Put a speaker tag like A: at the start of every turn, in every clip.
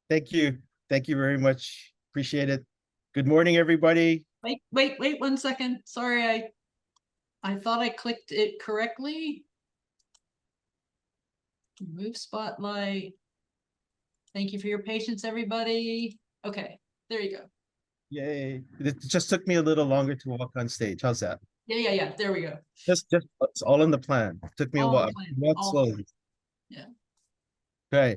A: Thank you. Thank you very much. Appreciate it. Good morning, everybody.
B: Wait 1 second. Sorry, I thought I clicked it correctly. Move spotlight. Thank you for your patience, everybody. Okay, there you go.
A: Yay. It just took me a little longer to walk on stage. How's that?
B: Yeah. There we go.
A: Just it's all in the plan. It took me a
B: All in
A: while.
B: the plan.
A: Walk
B: All in the plan.
A: slowly.
B: Yeah.
A: Okay.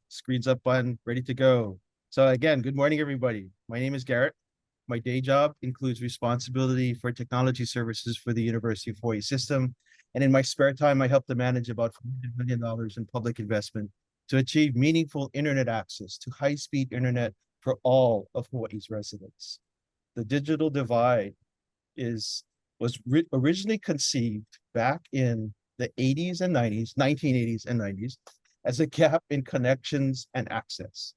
A: Screen's up button, ready to go. So again, good morning, everybody. My name is Garrett. My day job includes responsibility for technology services for the University of Hawaii system. And in my spare time, I help to manage about $400 million in public investment to achieve meaningful internet access to high-speed internet for all of Hawaii's residents. The digital divide was originally conceived back in the 80s and 90s, 1980s and 90s, as a gap in connections and access.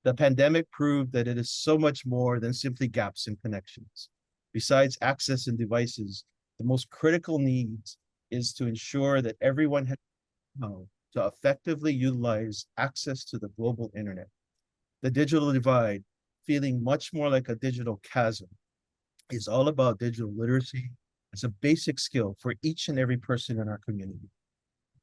A: The pandemic proved that it is so much more than simply gaps in connections. Besides access and devices, the most critical needs is to ensure that everyone has know to effectively utilize access to the global internet. The digital divide, feeling much more like a digital chasm, is all about digital literacy as a basic skill for each and every person in our community.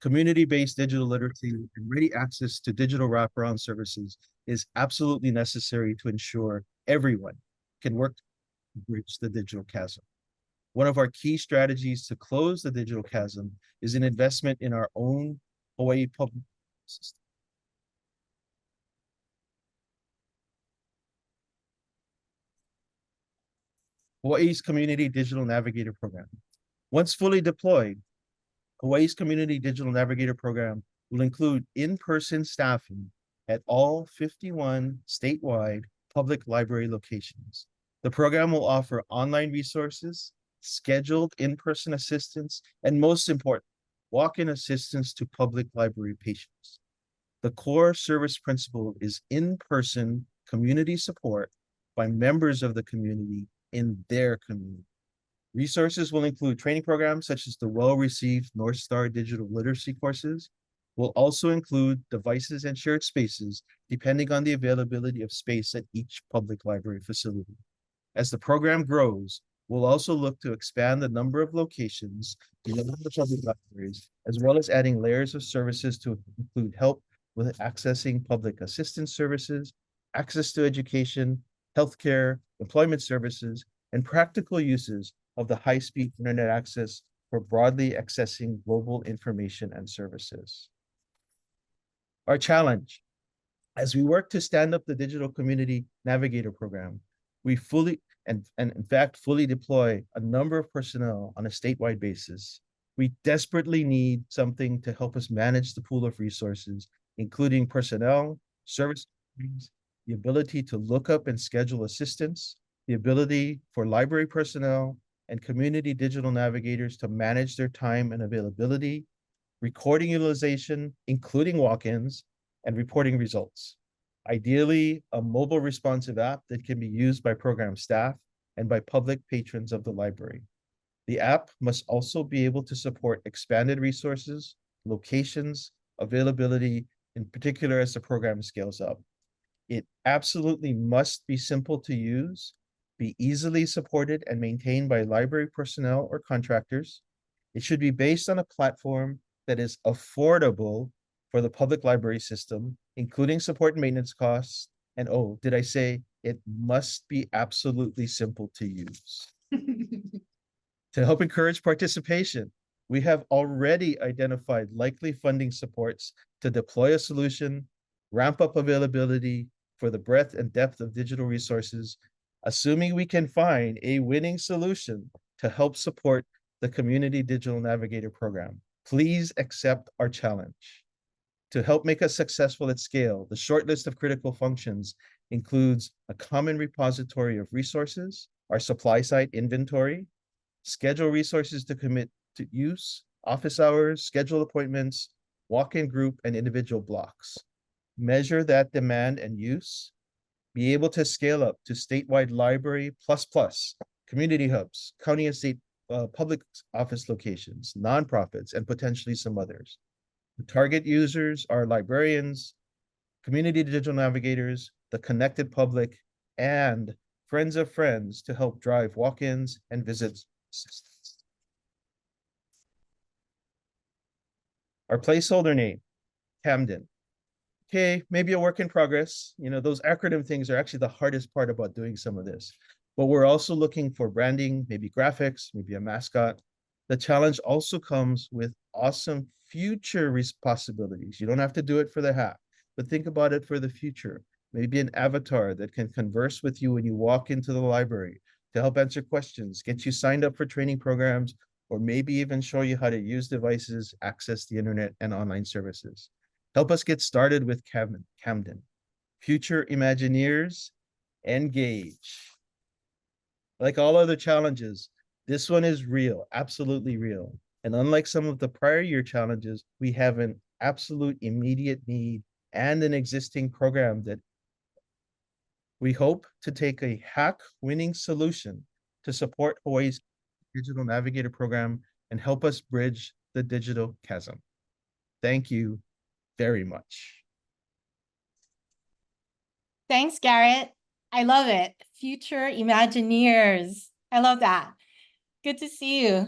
A: Community-based digital literacy and ready access to digital wraparound services is absolutely necessary to ensure everyone can work to bridge the digital chasm. One of our key strategies to close the digital chasm is an investment in our own Hawaii public system. Hawaii's Community Digital Navigator Program. Once fully deployed, Hawaii's Community Digital Navigator Program will include in-person staffing at all 51 statewide public library locations. The program will offer online resources, scheduled in-person assistance, and most important, walk-in assistance to public library patients. The core service principle is in-person community support by members of the community in their community. Resources will include training programs such as the well-received North Star digital literacy courses. Will also include devices and shared spaces, depending on the availability of space at each public library facility. As the program grows, we'll also look to expand the number of locations beyond the public libraries, as well as adding layers of services to include help with accessing public assistance services, access to education, healthcare, employment services, and practical uses of the high-speed internet access for broadly accessing global information and services. Our challenge, as we work to stand up the Digital Community Navigator program, we fully, and in fact, fully deploy a number of personnel on a statewide basis. We desperately need something to help us manage the pool of resources, including personnel, service, the ability to look up and schedule assistance, the ability for library personnel and community digital navigators to manage their time and availability, recording utilization, including walk-ins, and reporting results. Ideally, a mobile responsive app that can be used by program staff and by public patrons of the library. The app must also be able to support expanded resources, locations, availability, in particular as the program scales up. It absolutely must be simple to use, be easily supported and maintained by library personnel or contractors. It should be based on a platform that is affordable for the public library system, including support and maintenance costs. And oh, did I say it must be absolutely simple to use? To help encourage participation, we have already identified likely funding supports to deploy a solution, ramp up availability for the breadth and depth of digital resources, assuming we can find a winning solution to help support the Community Digital Navigator program. Please accept our challenge. To help make us successful at scale, the short list of critical functions includes a common repository of resources, our supply side inventory, schedule resources to commit to use, office hours, schedule appointments, walk-in group, and individual blocks. Measure that demand and use, be able to scale up to statewide library plus, community hubs, county and state public office locations, nonprofits, and potentially some others. The target users are librarians, community digital navigators, the connected public, and friends of friends to help drive walk-ins and visits. Our placeholder name, Camden. Okay, maybe a work in progress. You know, those acronym things are actually the hardest part about doing some of this. But we're also looking for branding, maybe graphics, maybe a mascot. The challenge also comes with awesome future possibilities. You don't have to do it for the hat, but think about it for the future. Maybe an avatar that can converse with you when you walk into the library to help answer questions, get you signed up for training programs, or maybe even show you how to use devices, access the internet, and online services. Help us get started with Camden. Future Imagineers, engage. Like all other challenges, this one is real, absolutely real. And unlike some of the prior year challenges, we have an absolute immediate need and an existing program that we hope to take a hack winning solution to support Hawaii's Digital Navigator program and help us bridge the digital chasm. Thank you very much.
C: Thanks, Garrett. I love it. Future Imagineers. I love that. Good to see you.